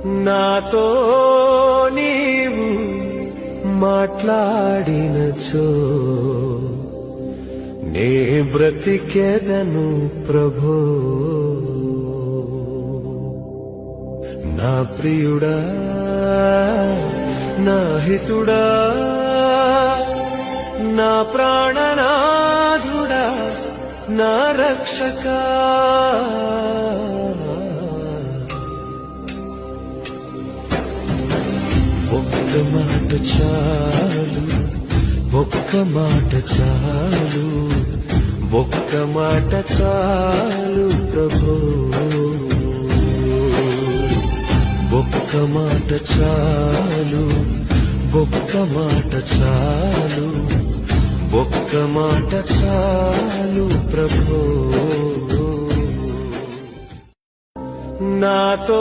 నాతో నీవు మాట్లాడినచో నే బ్రతికెదను ప్రభో. నా ప్రియుడా, నా హితుడా, నా ప్రాణనాథుడా, నా రక్షకా, ఒక్క మాట చాలు, ఒక్క మాట చాలు, ఒక్క మాట చాలు ప్రభో. ఒక్క మాట చాలు, ఒక్క మాట చాలు, ఒక్క మాట చాలు ప్రభో. నాతో